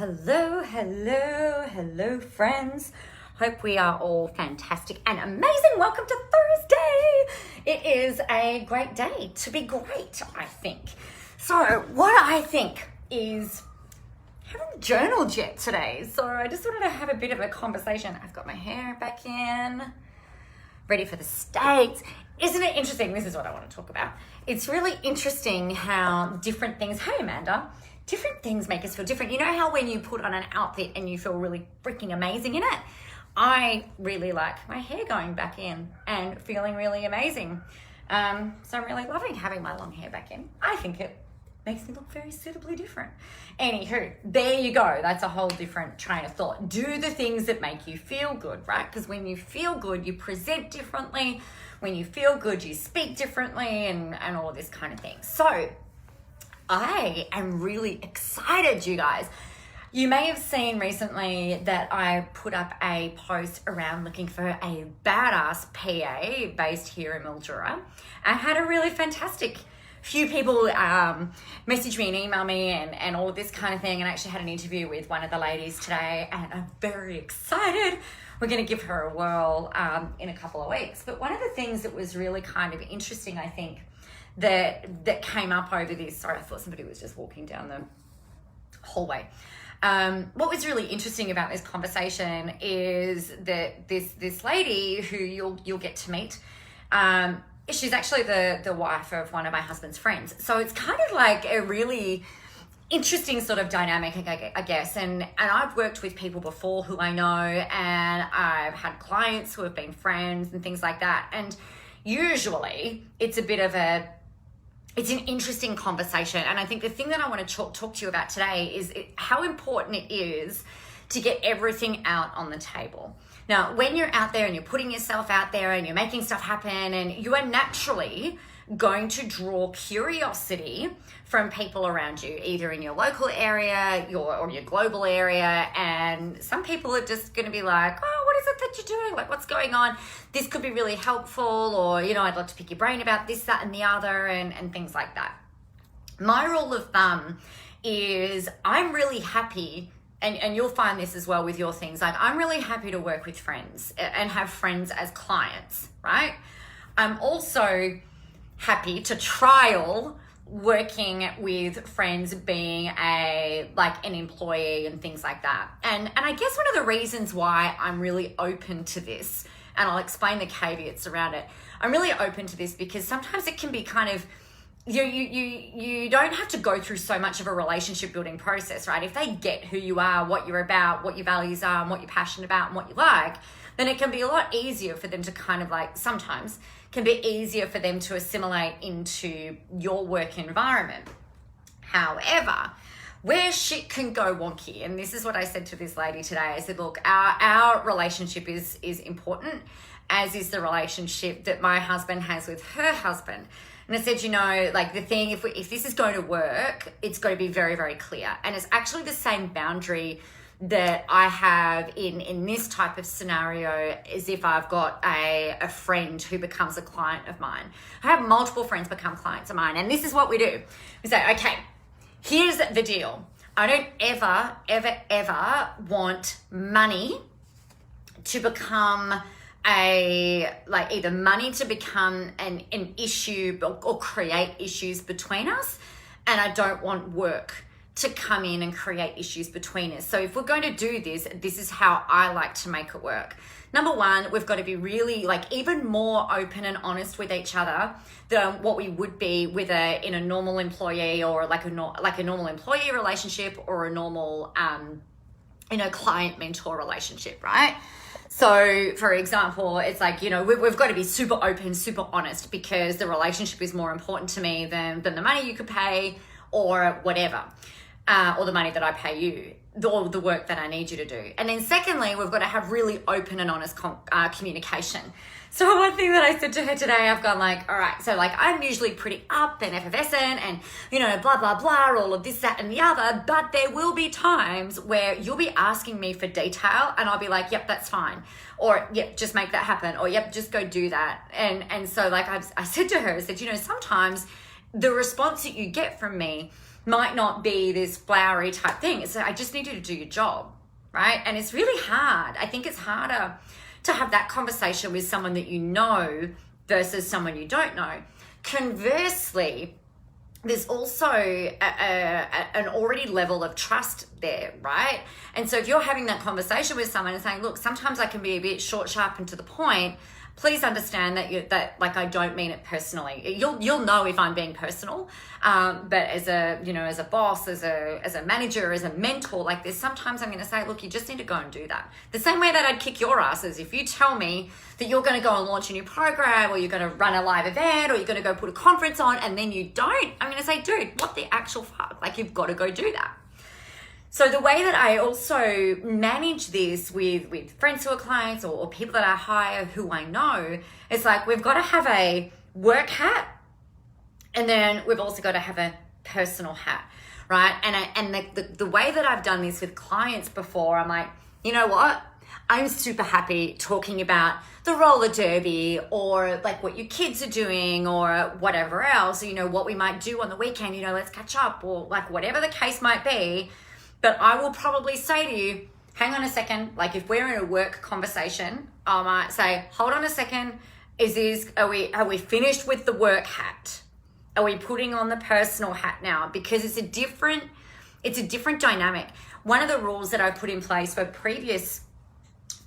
Hello, friends. Hope we are all fantastic and amazing. Welcome to Thursday. It is a great day to be great, I think. So, what I think is, I haven't journaled yet today, so I just wanted to have a bit of a conversation. I've got my hair back in, ready for the States. Isn't it interesting? This is what I want to talk about. It's really interesting how different things, hey Amanda, different things make us feel different. You know how when you put on an outfit and you feel really freaking amazing in it? I really like my hair going back in and feeling really amazing. So I'm really loving having my long hair back in. I think it makes me look very suitably different. Anywho, there you go. That's a whole different train of thought. Do the things that make you feel good, right? Because when you feel good, you present differently. When you feel good, you speak differently and all of this kind of thing. So I am really excited, you guys. You may have seen recently that I put up a post around looking for a badass PA based here in Mildura. I had a really fantastic few people message me and email me and all of this kind of thing, and I actually had an interview with one of the ladies today, and I'm very excited. We're going to give her a whirl in a couple of weeks. But one of the things that was really kind of interesting, I think, that came up over this, sorry, I thought somebody was just walking down the hallway. What was really interesting about this conversation is that this lady who you'll get to meet, she's actually the wife of one of my husband's friends. So it's kind of like a really interesting sort of dynamic, I guess. And I've worked with people before who I know, and I've had clients who have been friends and things like that. And usually it's a bit of it's an interesting conversation. And I think the thing that I want to talk to you about today is how important it is to get everything out on the table. Now, when you're out there and you're putting yourself out there and you're making stuff happen, and you are naturally going to draw curiosity from people around you, either in your local area or your global area. And some people are just going to be like, oh, what is it that you're doing? Like, what's going on? This could be really helpful, or, you know, I'd love to pick your brain about this, that, and the other, and things like that. My rule of thumb is I'm really happy, and you'll find this as well with your things, like I'm really happy to work with friends and have friends as clients, right? I'm also happy to trial working with friends being an employee and things like that. And I guess one of the reasons why I'm really open to this, and I'll explain the caveats around it, I'm really open to this because sometimes it can be kind of, you don't have to go through so much of a relationship building process, right? If they get who you are, what you're about, what your values are, and what you're passionate about and what you like, then it can be a lot easier for them to kind of sometimes can be easier for them to assimilate into your work environment. However, where shit can go wonky, and this is what I said to this lady today, I said, look, our relationship is important, as is the relationship that my husband has with her husband. And I said, you know, like the thing, if this is going to work, it's got to be very, very clear. And it's actually the same boundary that I have in this type of scenario as if I've got a friend who becomes a client of mine. I have multiple friends become clients of mine, and this is what we do. We say, okay, here's the deal. I don't ever want money to become either money to become an issue or create issues between us, and I don't want work to come in and create issues between us. So if we're going to do this, this is how I like to make it work. Number one, we've got to be really even more open and honest with each other than what we would be with in a normal employee, or like a normal employee relationship, or a normal client mentor relationship, right? So for example, it's like, you know, we've got to be super open, super honest, because the relationship is more important to me than the money you could pay or whatever. Or the money that I pay you, or the work that I need you to do. And then secondly, we've got to have really open and honest communication. So one thing that I said to her today, I've gone all right, so I'm usually pretty up and effervescent and, you know, blah, blah, blah, all of this, that, and the other, but there will be times where you'll be asking me for detail and I'll be like, yep, that's fine. Or, yep, just make that happen. Or, yep, just go do that. And so I said to her, you know, sometimes the response that you get from me might not be this flowery type thing. It's I just need you to do your job, right? And it's really hard. I think it's harder to have that conversation with someone that you know versus someone you don't know. Conversely, there's also an already level of trust there, right? And so if you're having that conversation with someone and saying, look, sometimes I can be a bit short, sharp, and to the point, please understand that like I don't mean it personally. You'll know if I'm being personal, but as a boss, as a manager, as a mentor, like this, sometimes I'm going to say, look, you just need to go and do that. The same way that I'd kick your asses if you tell me that you're going to go and launch a new program, or you're going to run a live event, or you're going to go put a conference on, and then you don't. I'm going to say, dude, what the actual fuck? Like, you've got to go do that. So the way that I also manage this with friends who are clients or people that I hire who I know, it's like we've got to have a work hat, and then we've also got to have a personal hat, right? And the way that I've done this with clients before, I'm like, you know what? I'm super happy talking about the roller derby, or like what your kids are doing, or whatever else, what we might do on the weekend, let's catch up, or like whatever the case might be. But I will probably say to you, hang on a second. Like if we're in a work conversation, I might say, hold on a second. Are we finished with the work hat? Are we putting on the personal hat now? Because it's a different dynamic. One of the rules that I put in place for previous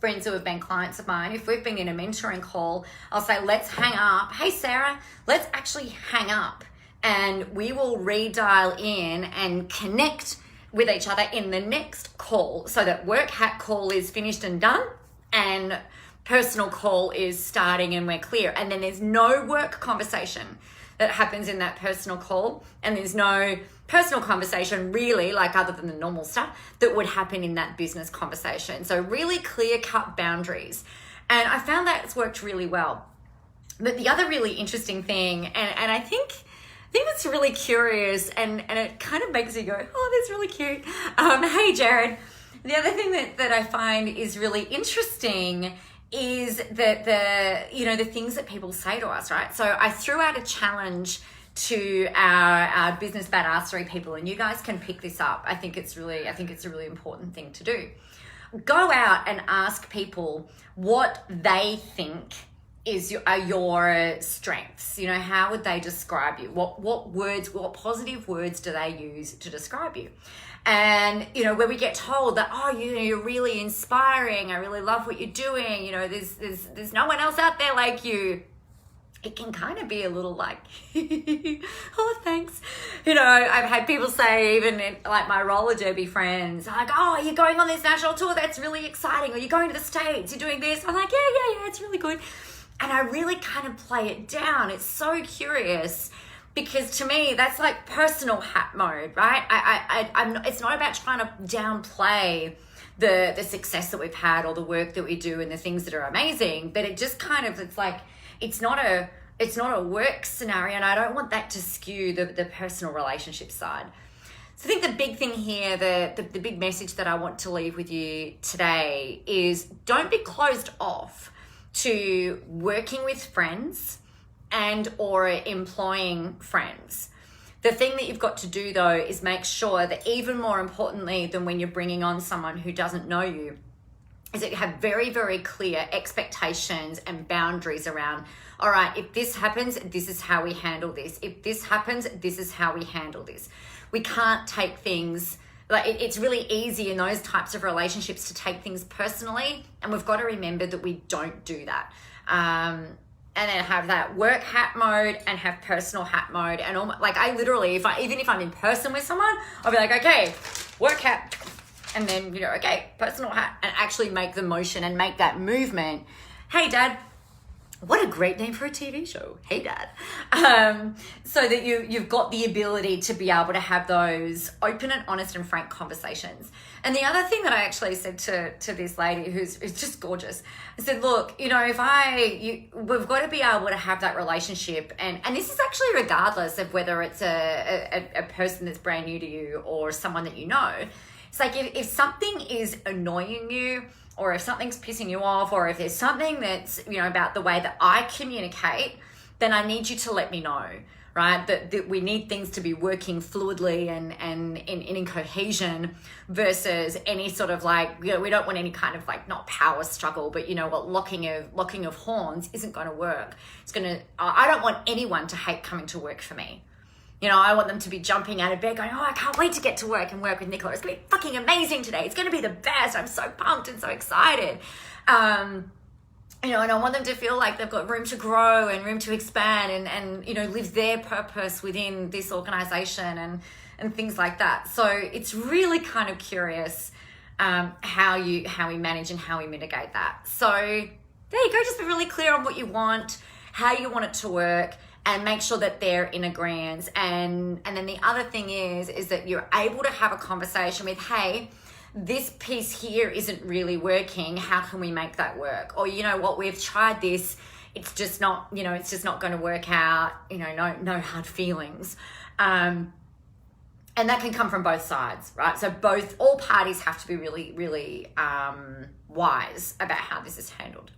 friends who have been clients of mine, if we've been in a mentoring call, I'll say, let's hang up. Hey, Sarah, let's actually hang up, and we will redial in and connect with each other in the next call, so that work hat call is finished and done, and personal call is starting and we're clear. And then there's no work conversation that happens in that personal call, and there's no personal conversation really, like other than the normal stuff that would happen in that business conversation. So really clear-cut boundaries. And I found that it's worked really well. But the other really interesting thing, and I think it's really curious, and it kind of makes you go, oh, that's really cute. Hey, Jared. The other thing that I find is really interesting is that the things that people say to us, right? So I threw out a challenge to our business badassery people, and you guys can pick this up. I think it's a really important thing to do. Go out and ask people what they think are your strengths. How would they describe you? What positive words do they use to describe you? And when we get told that, oh, you're really inspiring, I really love what you're doing, there's no one else out there like you, it can kind of be a little like, oh, thanks. I've had people say, even in, like my roller derby friends, like, oh, you're going on this national tour, that's really exciting, or you're going to the States, you're doing this. I'm like, yeah, it's really good. And I really kind of play it down. It's so curious, because to me, that's like personal hat mode, right? It's not about trying to downplay the success that we've had, or the work that we do, and the things that are amazing, but it just kind of, it's like, it's not a work scenario, and I don't want that to skew the personal relationship side. So I think the big thing here, the big message that I want to leave with you today is, don't be closed off to working with friends and or employing friends. The thing that you've got to do though is make sure that, even more importantly than when you're bringing on someone who doesn't know you, is that you have very, very clear expectations and boundaries around, all right, if this happens, this is how we handle this. If this happens, this is how we handle this. We can't take things, like it's really easy in those types of relationships to take things personally, and we've got to remember that we don't do that. And then have that work hat mode and have personal hat mode. And like I literally, even if I'm in person with someone, I'll be like, okay, work hat, and then okay, personal hat, and actually make the motion and make that movement. Hey, Dad. What a great name for a TV show. Hey, Dad. So that you've got the ability to be able to have those open and honest and frank conversations. And the other thing that I actually said to this lady who's just gorgeous, I said, look, we've got to be able to have that relationship. And this is actually regardless of whether it's a person that's brand new to you or someone that you know. It's like if something is annoying you, or if something's pissing you off, or if there's something that's, about the way that I communicate, then I need you to let me know, right? That we need things to be working fluidly and in cohesion versus any sort of like, we don't want any kind of like, not power struggle, but what, locking of horns isn't going to work. I don't want anyone to hate coming to work for me. I want them to be jumping out of bed going, oh, I can't wait to get to work and work with Nicola. It's going to be fucking amazing today. It's going to be the best. I'm so pumped and so excited. And I want them to feel like they've got room to grow and room to expand and live their purpose within this organization and things like that. So it's really kind of curious how we manage and how we mitigate that. So there you go. Just be really clear on what you want, how you want it to work, and make sure that they're in agreement. And then the other thing is that you're able to have a conversation with, hey, this piece here isn't really working. How can we make that work? Or, what, we've tried this. It's just not, it's just not going to work out. No hard feelings. And that can come from both sides, right? So all parties have to be really, really wise about how this is handled.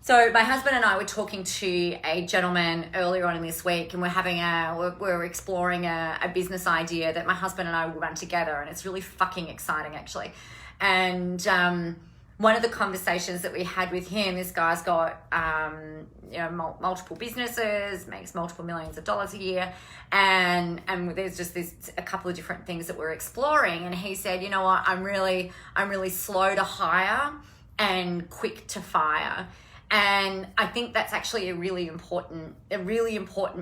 So my husband and I were talking to a gentleman earlier on in this week, and we're exploring a business idea that my husband and I will run together, and it's really fucking exciting actually. And one of the conversations that we had with him, this guy's got multiple businesses, makes multiple millions of dollars a year, and there's just a couple of different things that we're exploring. And he said, you know what, I'm really slow to hire and quick to fire. And I think that's actually a really important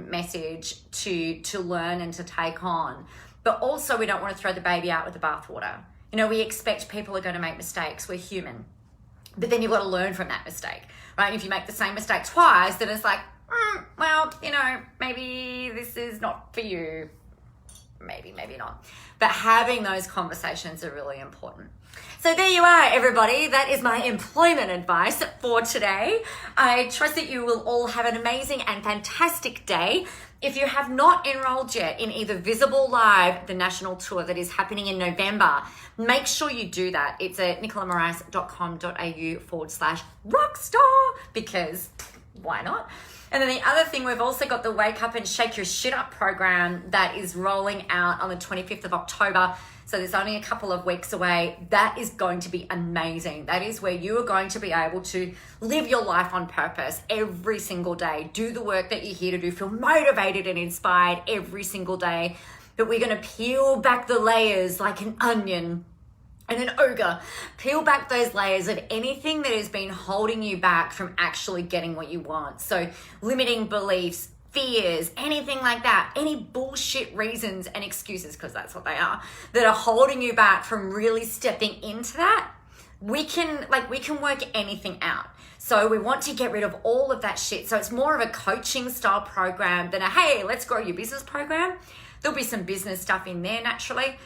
message to learn and to take on. But also, we don't want to throw the baby out with the bathwater. We expect people are going to make mistakes. We're human. But then you've got to learn from that mistake, right? And if you make the same mistake twice, then it's like, maybe this is not for you. Maybe not. But having those conversations are really important. So there you are, everybody. That is my employment advice for today. I trust that you will all have an amazing and fantastic day. If you have not enrolled yet in either Visible Live, the national tour that is happening in November, make sure you do that. It's at nicolamorais.com.au/rockstar, because why not? And then the other thing, we've also got the Wake Up and Shake Your Shit Up program that is rolling out on the 25th of October. So there's only a couple of weeks away. That is going to be amazing. That is where you are going to be able to live your life on purpose every single day. Do the work that you're here to do. Feel motivated and inspired every single day. But we're going to peel back the layers like an onion and an ogre. Peel back those layers of anything that has been holding you back from actually getting what you want. So limiting beliefs, fears, anything like that, any bullshit reasons and excuses, because that's what they are, that are holding you back from really stepping into that. We can work anything out. So we want to get rid of all of that shit. So it's more of a coaching style program than a, hey, let's grow your business program. There'll be some business stuff in there naturally.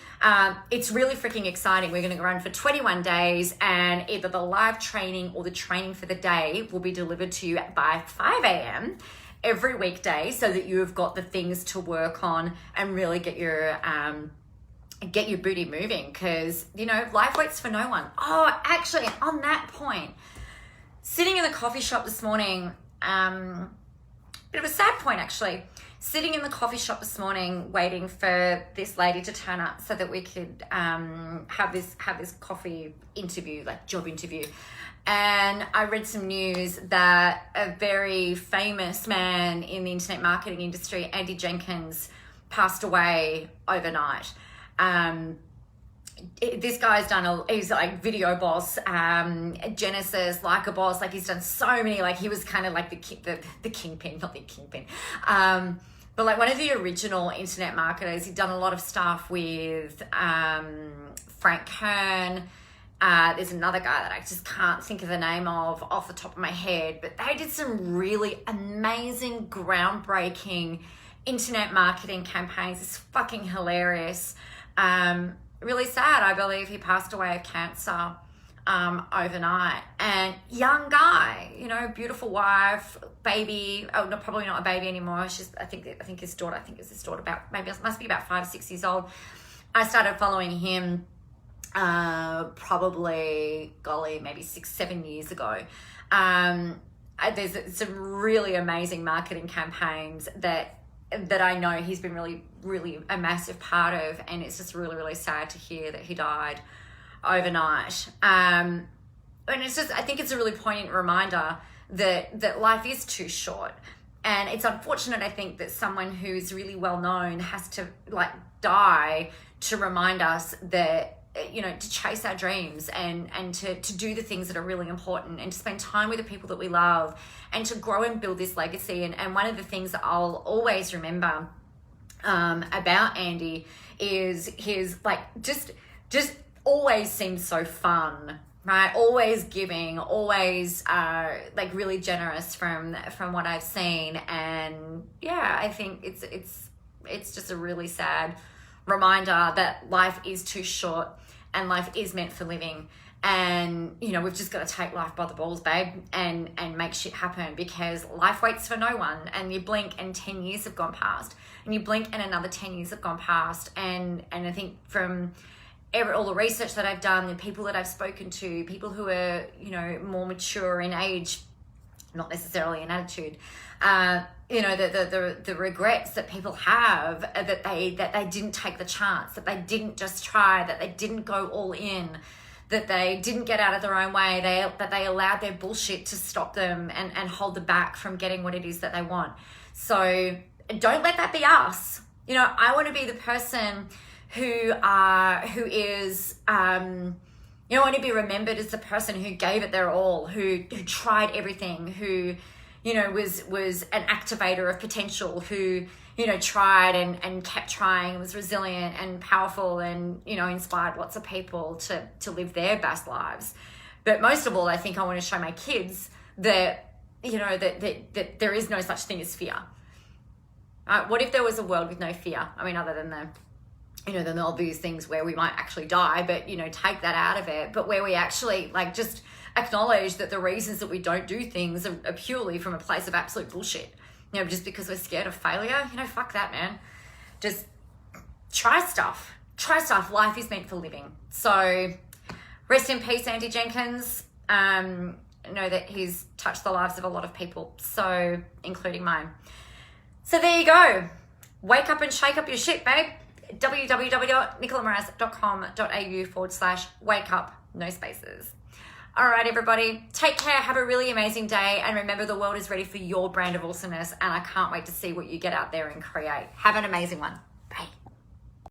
It's really freaking exciting. We're going to run for 21 days, and either the live training or the training for the day will be delivered to you by 5 a.m. every weekday, so that you have got the things to work on and really get your booty moving, because life waits for no one. Oh, actually, on that point, sitting in the coffee shop this morning, bit of a sad point actually. Sitting in the coffee shop this morning, waiting for this lady to turn up so that we could have this coffee interview, like job interview. And I read some news that a very famous man in the internet marketing industry, Andy Jenkins, passed away overnight. This guy's he's like Video Boss, Genesis, Like a Boss. Like, he's done so many, like he was kind of like the kingpin, not the kingpin. But like one of the original internet marketers. He'd done a lot of stuff with Frank Kern. There's another guy that I just can't think of the name of off the top of my head, but they did some really amazing, groundbreaking internet marketing campaigns. It's fucking hilarious. Really sad. I believe he passed away of cancer overnight. And young guy, beautiful wife, baby. Oh, no, probably not a baby anymore. She's, I think his daughter. Must be about 5 or 6 years old. I started following him probably, maybe 6-7 years ago. There's some really amazing marketing campaigns that that I know he's been really, really a massive part of, and it's just really, really sad to hear that he died overnight. And it's just, I think it's a really poignant reminder that life is too short. And it's unfortunate, I think, that someone who's really well known has to like die to remind us that, you know, to chase our dreams and to do the things that are really important, and to spend time with the people that we love, and to grow and build this legacy. And one of the things that I'll always remember about Andy is his like just always seemed so fun, right? Always giving, always like really generous from what I've seen. And yeah, I think it's just a really sad reminder that life is too short and life is meant for living. And, you know, we've just got to take life by the balls, babe, and make shit happen, because life waits for no one. And you blink and 10 years have gone past, and you blink and another 10 years have gone past. And I think from all the research that I've done, the people that I've spoken to, people who are, you know, more mature in age, not necessarily in attitude, you know, the regrets that people have, that they didn't take the chance, that they didn't just try, that they didn't go all in, that they didn't get out of their own way, that they allowed their bullshit to stop them and hold them back from getting what it is that they want. So don't let that be us. You know, I want to be the person who is, you know, I want to be remembered as the person who gave it their all, who tried everything, who, you know, was an activator of potential, who, you know, tried and kept trying, was resilient and powerful, and, you know, inspired lots of people to live their best lives. But most of all, I think I want to show my kids that, you know, that there is no such thing as fear. What if there was a world with no fear? I mean, other than the obvious things where we might actually die, but, you know, take that out of it, but where we actually like just acknowledge that the reasons that we don't do things are purely from a place of absolute bullshit. You know, just because we're scared of failure, you know, fuck that, man. Just try stuff. Life is meant for living. So rest in peace, Andy Jenkins. Know that he's touched the lives of a lot of people, so including mine. So there you go. Wake up and shake up your shit, babe. www.nicolamoraz.com.au/wake up, no spaces. All right, everybody, take care. Have a really amazing day. And remember, the world is ready for your brand of awesomeness. And I can't wait to see what you get out there and create. Have an amazing one.